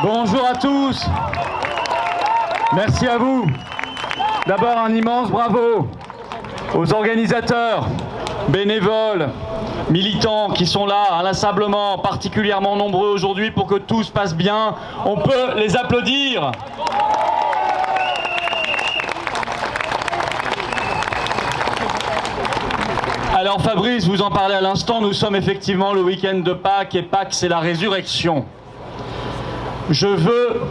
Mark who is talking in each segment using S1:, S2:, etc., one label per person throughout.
S1: Bonjour à tous. Merci à vous. D'abord un immense bravo aux organisateurs, bénévoles, militants qui sont là inlassablement, particulièrement nombreux aujourd'hui pour que tout se passe bien. On peut les applaudir. Alors Fabrice, vous en parlez à l'instant, nous sommes effectivement le week-end de Pâques et Pâques c'est la résurrection. Je veux,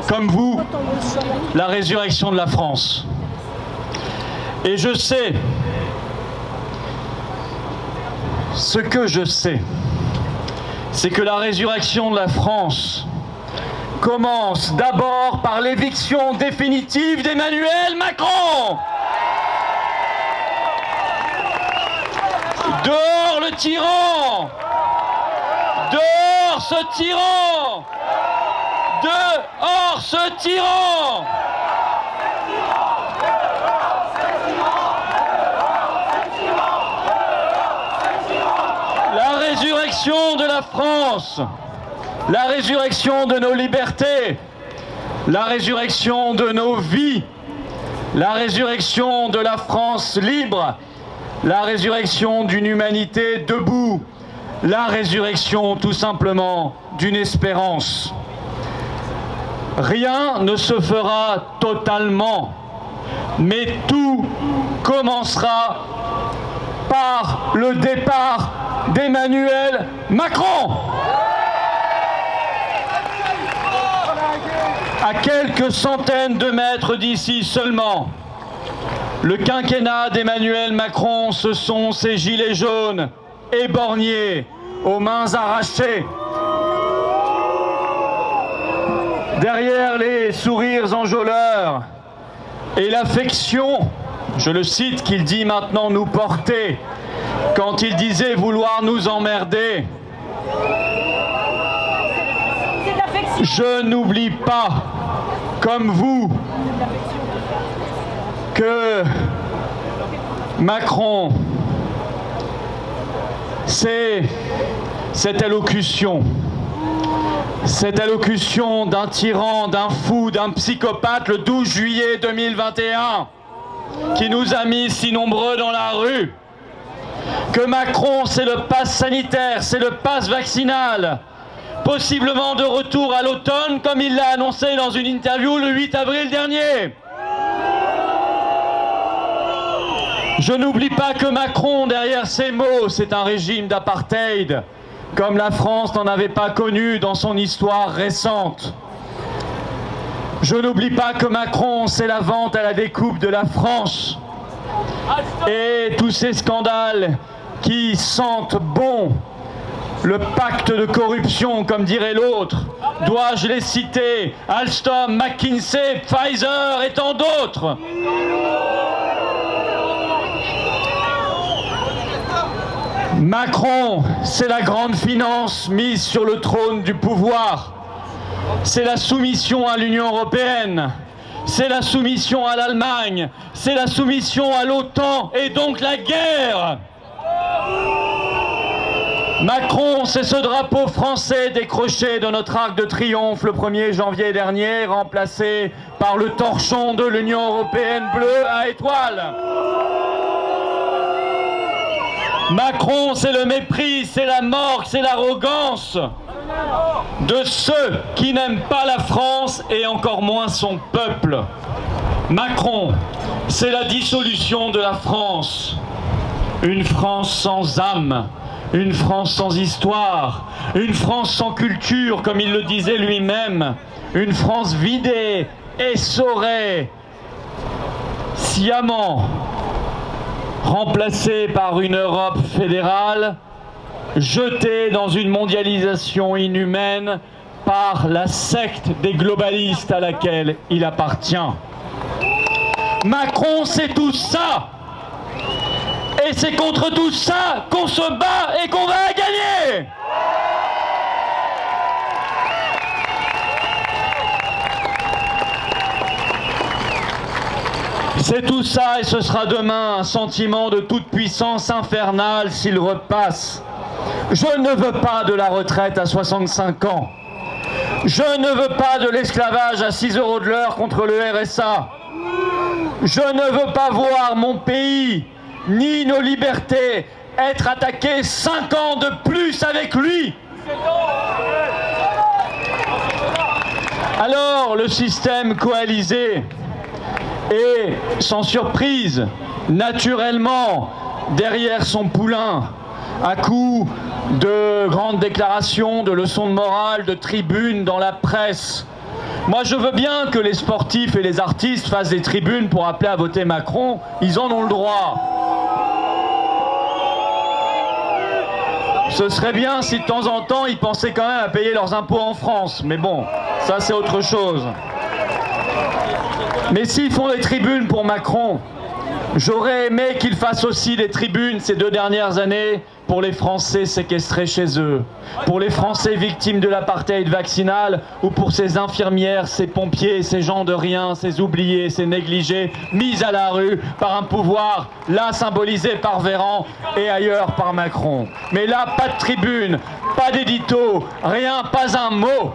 S1: comme vous, la résurrection de la France. Et je sais, ce que je sais, c'est que la résurrection de la France commence d'abord par l'éviction définitive d'Emmanuel Macron. Dehors le tyran! Dehors ce tyran! Dehors ce tyran! La résurrection de la France, la résurrection de nos libertés, la résurrection de nos vies, la résurrection de la France libre, la résurrection d'une humanité debout, la résurrection tout simplement d'une espérance. Rien ne se fera totalement, mais tout commencera par le départ d'Emmanuel Macron. À quelques centaines de mètres d'ici seulement, le quinquennat d'Emmanuel Macron, ce sont ces gilets jaunes éborgnés, aux mains arrachées. Derrière les sourires enjôleurs et l'affection, je le cite, qu'il dit maintenant nous porter, quand il disait vouloir nous emmerder. Je n'oublie pas, comme vous, que Macron, c'est cette allocution d'un tyran, d'un fou, d'un psychopathe le 12 juillet 2021 qui nous a mis si nombreux dans la rue. Que Macron, c'est le pass sanitaire, c'est le pass vaccinal, possiblement de retour à l'automne comme il l'a annoncé dans une interview le 8 avril dernier. Je n'oublie pas que Macron, derrière ces mots, c'est un régime d'apartheid, comme la France n'en avait pas connu dans son histoire récente. Je n'oublie pas que Macron, c'est la vente à la découpe de la France. Et tous ces scandales qui sentent bon le pacte de corruption, comme dirait l'autre. Dois-je les citer? Alstom, McKinsey, Pfizer et tant d'autres. Macron, c'est la grande finance mise sur le trône du pouvoir. C'est la soumission à l'Union européenne. C'est la soumission à l'Allemagne. C'est la soumission à l'OTAN et donc la guerre. Macron, c'est ce drapeau français décroché de notre arc de triomphe le 1er janvier dernier, remplacé par le torchon de l'Union européenne bleue à étoiles. Macron, c'est le mépris, c'est la morgue, c'est l'arrogance de ceux qui n'aiment pas la France et encore moins son peuple. Macron, c'est la dissolution de la France. Une France sans âme, une France sans histoire, une France sans culture, comme il le disait lui-même, une France vidée, essorée, sciemment remplacée par une Europe fédérale, jetée dans une mondialisation inhumaine par la secte des globalistes à laquelle il appartient. Macron, c'est tout ça. Et c'est contre tout ça qu'on se bat et qu'on va gagner. C'est tout ça et ce sera demain un sentiment de toute puissance infernale s'il repasse. Je ne veux pas de la retraite à 65 ans. Je ne veux pas de l'esclavage à 6 € de l'heure contre le RSA. Je ne veux pas voir mon pays, ni nos libertés, être attaqués 5 ans de plus avec lui. Alors le système coalisé est, sans surprise, naturellement derrière son poulain, à coups de grandes déclarations, de leçons de morale, de tribunes dans la presse. Moi, je veux bien que les sportifs et les artistes fassent des tribunes pour appeler à voter Macron. Ils en ont le droit. Ce serait bien si de temps en temps, ils pensaient quand même à payer leurs impôts en France. Mais bon, ça c'est autre chose. Mais s'ils font des tribunes pour Macron, j'aurais aimé qu'ils fassent aussi des tribunes ces 2 dernières années pour les Français séquestrés chez eux, pour les Français victimes de l'apartheid vaccinal ou pour ces infirmières, ces pompiers, ces gens de rien, ces oubliés, ces négligés, mis à la rue par un pouvoir, là symbolisé par Véran et ailleurs par Macron. Mais là, pas de tribune, pas d'édito, rien, pas un mot,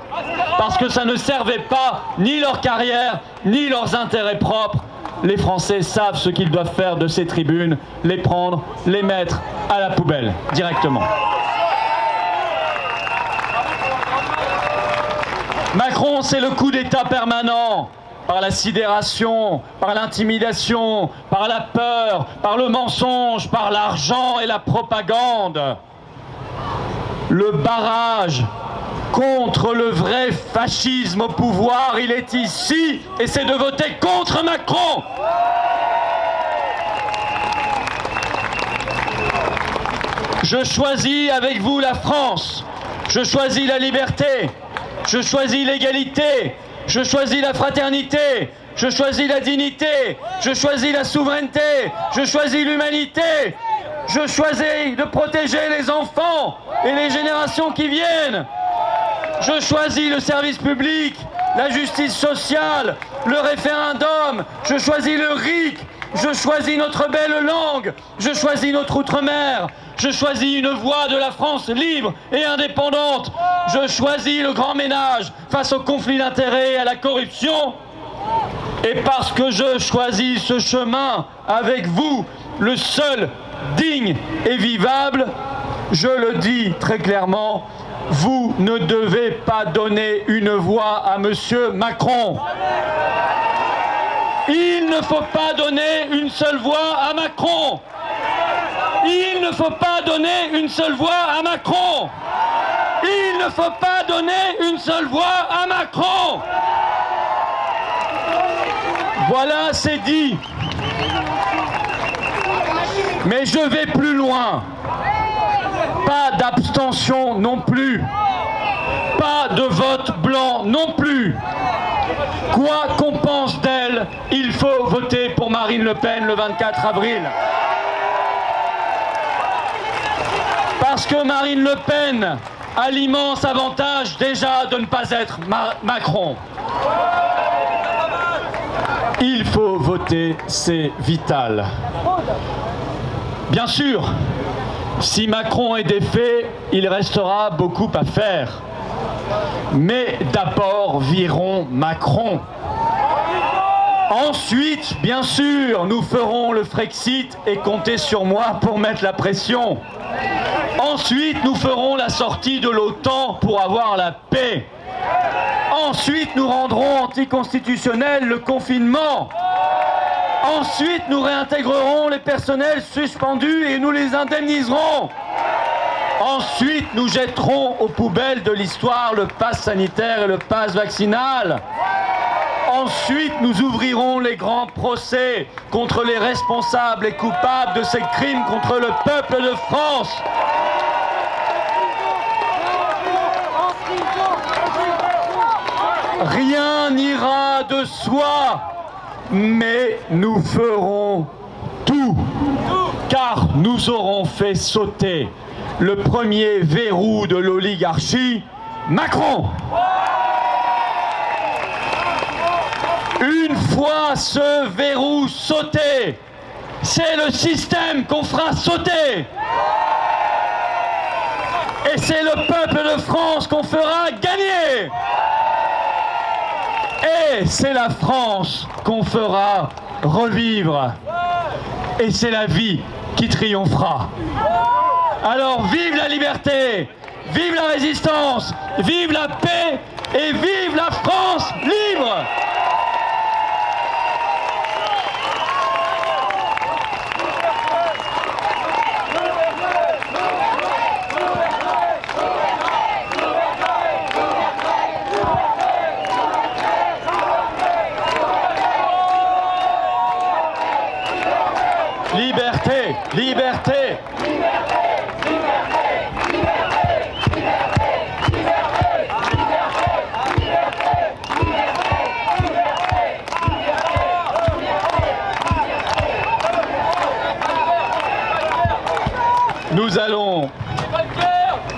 S1: parce que ça ne servait pas ni leur carrière, ni leurs intérêts propres. Les Français savent ce qu'ils doivent faire de ces tribunes, les prendre, les mettre à la poubelle, directement. Macron, c'est le coup d'État permanent, par la sidération, par l'intimidation, par la peur, par le mensonge, par l'argent et la propagande. Le barrage contre le vrai fascisme au pouvoir, il est ici, et c'est de voter contre Macron. Je choisis avec vous la France, je choisis la liberté, je choisis l'égalité, je choisis la fraternité, je choisis la dignité, je choisis la souveraineté, je choisis l'humanité, je choisis de protéger les enfants et les générations qui viennent. Je choisis le service public, la justice sociale, le référendum, je choisis le RIC, je choisis notre belle langue, je choisis notre outre-mer, je choisis une voie de la France libre et indépendante, je choisis le grand ménage face au conflit d'intérêts et à la corruption. Et parce que je choisis ce chemin avec vous, le seul digne et vivable, je le dis très clairement, vous ne devez pas donner une voix à Monsieur Macron. Il ne faut pas donner une seule voix à Macron. Il ne faut pas donner une seule voix à Macron. Il ne faut pas donner une seule voix à Macron. Voilà, c'est dit. Mais je vais plus loin. Pas d'abstention non plus. Pas de vote blanc non plus. Quoi qu'on pense d'elle, il faut voter pour Marine Le Pen le 24 avril. Parce que Marine Le Pen a l'immense avantage déjà de ne pas être Macron. Il faut voter, c'est vital. Bien sûr, si Macron est défait, il restera beaucoup à faire. Mais d'abord, virons Macron. Ensuite, bien sûr, nous ferons le Frexit et comptez sur moi pour mettre la pression. Ensuite, nous ferons la sortie de l'OTAN pour avoir la paix. Ensuite, nous rendrons anticonstitutionnel le confinement. Ensuite, nous réintégrerons les personnels suspendus et nous les indemniserons. Ensuite, nous jetterons aux poubelles de l'histoire le pass sanitaire et le pass vaccinal. Ensuite, nous ouvrirons les grands procès contre les responsables et coupables de ces crimes contre le peuple de France. Rien n'ira de soi, mais nous ferons tout, car nous aurons fait sauter le premier verrou de l'oligarchie, Macron. Une fois ce verrou sauté, c'est le système qu'on fera sauter. Et c'est le peuple de France qu'on fera gagner. c'est la France qu'on fera revivre. Et c'est la vie qui triomphera. Alors vive la liberté, vive la résistance, vive la paix et vive la France libre! Liberté, liberté. Nous allons...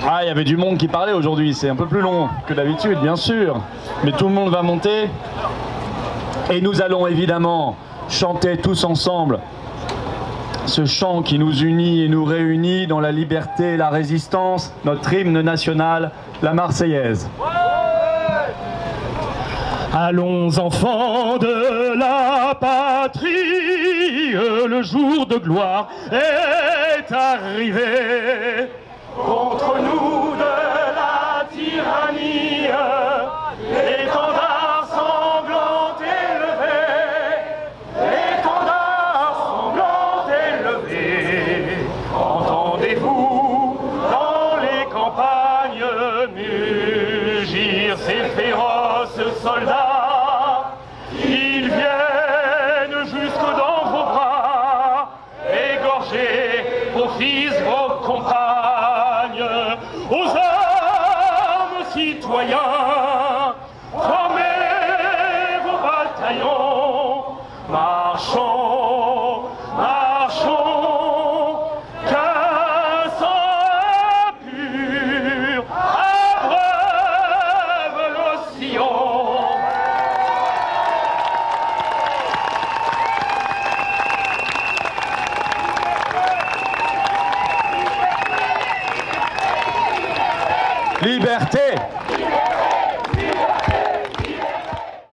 S1: Ah, il y avait du monde qui parlait aujourd'hui, c'est un peu plus long que d'habitude, bien sûr. Mais tout le monde va monter. Et nous allons évidemment chanter tous ensemble ce chant qui nous unit et nous réunit dans la liberté et la résistance, notre hymne national, la Marseillaise. Allons enfants de la patrie, le jour de gloire est arrivé. Contre nous de la tyrannie, l'étendard sanglant élevé, l'étendard sanglant élevé. Entendez-vous dans les campagnes mugir ces féroces soldats? Ils viennent jusque dans vos bras, égorger vos fils, vos compagnes. Aux hommes citoyens, formez vos bataillons, marchons, marchons, qu'un sang pur abreuve nos sillons. Liberté,